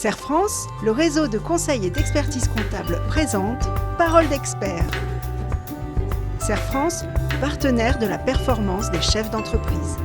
Serre France, le réseau de conseil et d'expertise comptable présente Parole d'experts. Serre France, partenaire de la performance des chefs d'entreprise.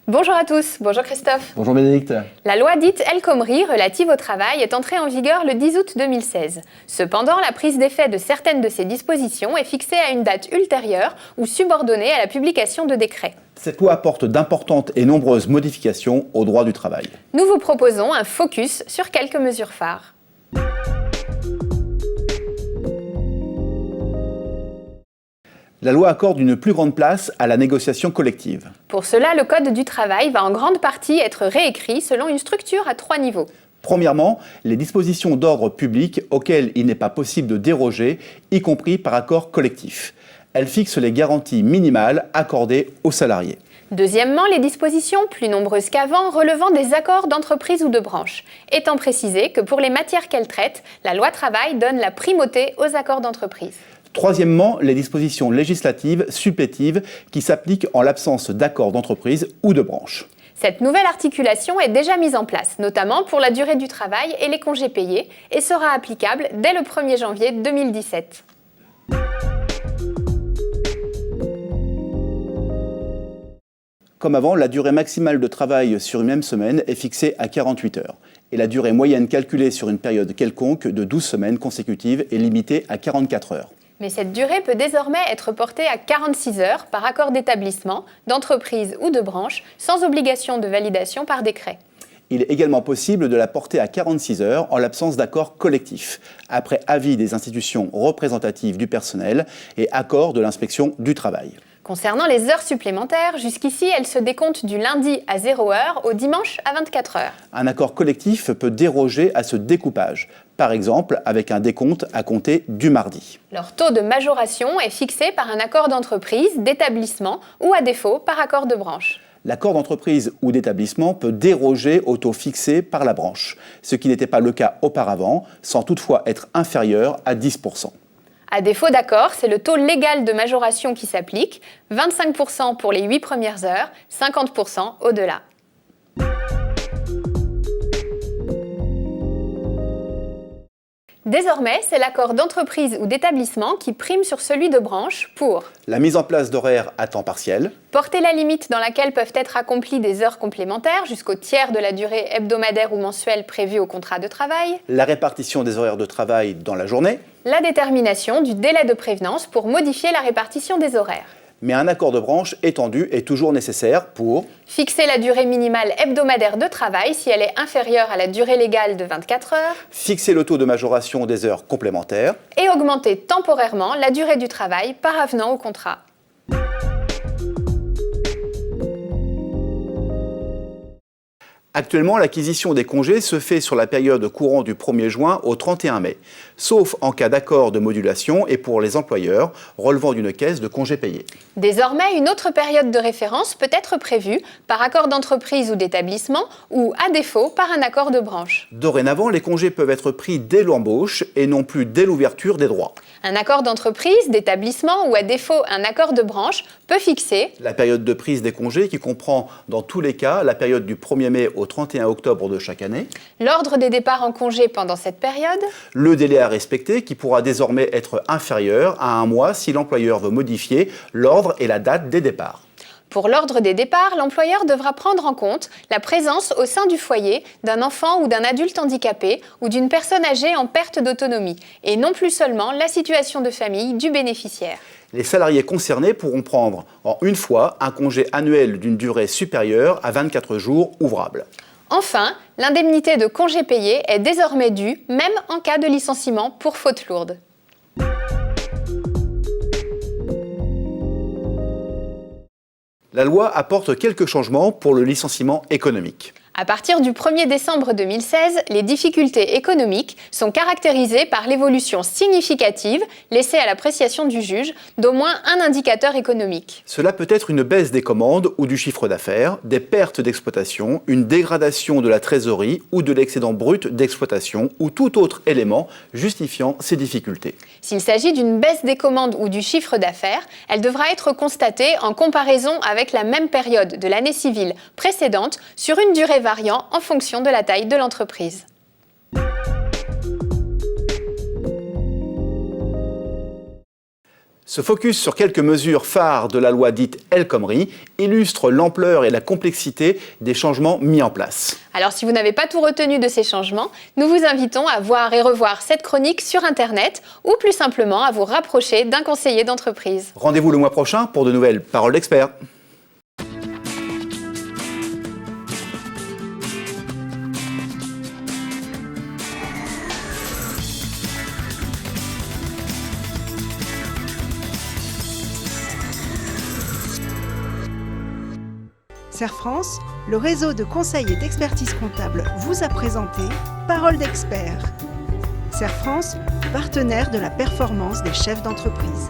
Bonjour à tous, bonjour Christophe. Bonjour Bénédicte. La loi dite El Khomri relative au travail est entrée en vigueur le 10 août 2016. Cependant, la prise d'effet de certaines de ces dispositions est fixée à une date ultérieure ou subordonnée à la publication de décrets. Cette loi apporte d'importantes et nombreuses modifications au droit du travail. Nous vous proposons un focus sur quelques mesures phares. La loi accorde une plus grande place à la négociation collective. Pour cela, le Code du travail va en grande partie être réécrit selon une structure à 3 niveaux. Premièrement, les dispositions d'ordre public auxquelles il n'est pas possible de déroger, y compris par accord collectif. Elles fixent les garanties minimales accordées aux salariés. Deuxièmement, les dispositions, plus nombreuses qu'avant, relevant des accords d'entreprise ou de branche, étant précisé que pour les matières qu'elles traitent, la loi travail donne la primauté aux accords d'entreprise. Troisièmement, les dispositions législatives supplétives qui s'appliquent en l'absence d'accord d'entreprise ou de branche. Cette nouvelle articulation est déjà mise en place, notamment pour la durée du travail et les congés payés, et sera applicable dès le 1er janvier 2017. Comme avant, la durée maximale de travail sur une même semaine est fixée à 48 heures. Et la durée moyenne calculée sur une période quelconque de 12 semaines consécutives est limitée à 44 heures. Mais cette durée peut désormais être portée à 46 heures par accord d'établissement, d'entreprise ou de branche, sans obligation de validation par décret. Il est également possible de la porter à 46 heures en l'absence d'accord collectif, après avis des institutions représentatives du personnel et accord de l'inspection du travail. Concernant les heures supplémentaires, jusqu'ici, elles se décomptent du lundi à 0 heure au dimanche à 24 heures. Un accord collectif peut déroger à ce découpage, par exemple avec un décompte à compter du mardi. Leur taux de majoration est fixé par un accord d'entreprise, d'établissement ou à défaut par accord de branche. L'accord d'entreprise ou d'établissement peut déroger au taux fixé par la branche, ce qui n'était pas le cas auparavant, sans toutefois être inférieur à 10%. À défaut d'accord, c'est le taux légal de majoration qui s'applique, 25% pour les 8 premières heures, 50% au-delà. Désormais, c'est l'accord d'entreprise ou d'établissement qui prime sur celui de branche pour la mise en place d'horaires à temps partiel, porter la limite dans laquelle peuvent être accomplies des heures complémentaires jusqu'au tiers de la durée hebdomadaire ou mensuelle prévue au contrat de travail, la répartition des horaires de travail dans la journée, la détermination du délai de prévenance pour modifier la répartition des horaires. Mais un accord de branche étendu est toujours nécessaire pour fixer la durée minimale hebdomadaire de travail si elle est inférieure à la durée légale de 24 heures, fixer le taux de majoration des heures complémentaires et augmenter temporairement la durée du travail par avenant au contrat. Actuellement, l'acquisition des congés se fait sur la période courant du 1er juin au 31 mai, sauf en cas d'accord de modulation et pour les employeurs relevant d'une caisse de congés payés. Désormais, une autre période de référence peut être prévue par accord d'entreprise ou d'établissement ou, à défaut, par un accord de branche. Dorénavant, les congés peuvent être pris dès l'embauche et non plus dès l'ouverture des droits. Un accord d'entreprise, d'établissement ou, à défaut, un accord de branche peut fixer la période de prise des congés qui comprend, dans tous les cas, la période du 1er mai au 31 octobre de chaque année, l'ordre des départs en congé pendant cette période, le délai à respecter qui pourra désormais être inférieur à 1 mois si l'employeur veut modifier l'ordre et la date des départs. Pour l'ordre des départs, l'employeur devra prendre en compte la présence au sein du foyer d'un enfant ou d'un adulte handicapé ou d'une personne âgée en perte d'autonomie, et non plus seulement la situation de famille du bénéficiaire. Les salariés concernés pourront prendre en une fois un congé annuel d'une durée supérieure à 24 jours ouvrables. Enfin, l'indemnité de congé payé est désormais due, même en cas de licenciement pour faute lourde. La loi apporte quelques changements pour le licenciement économique. À partir du 1er décembre 2016, les difficultés économiques sont caractérisées par l'évolution significative, laissée à l'appréciation du juge, d'au moins un indicateur économique. Cela peut être une baisse des commandes ou du chiffre d'affaires, des pertes d'exploitation, une dégradation de la trésorerie ou de l'excédent brut d'exploitation ou tout autre élément justifiant ces difficultés. S'il s'agit d'une baisse des commandes ou du chiffre d'affaires, elle devra être constatée en comparaison avec la même période de l'année civile précédente sur une durée variant en fonction de la taille de l'entreprise. Ce focus sur quelques mesures phares de la loi dite El Khomri illustre l'ampleur et la complexité des changements mis en place. Alors si vous n'avez pas tout retenu de ces changements, nous vous invitons à voir et revoir cette chronique sur Internet ou plus simplement à vous rapprocher d'un conseiller d'entreprise. Rendez-vous le mois prochain pour de nouvelles paroles d'experts. Serre France, le réseau de conseils et d'expertise comptable vous a présenté Parole d'experts. Serre France, partenaire de la performance des chefs d'entreprise.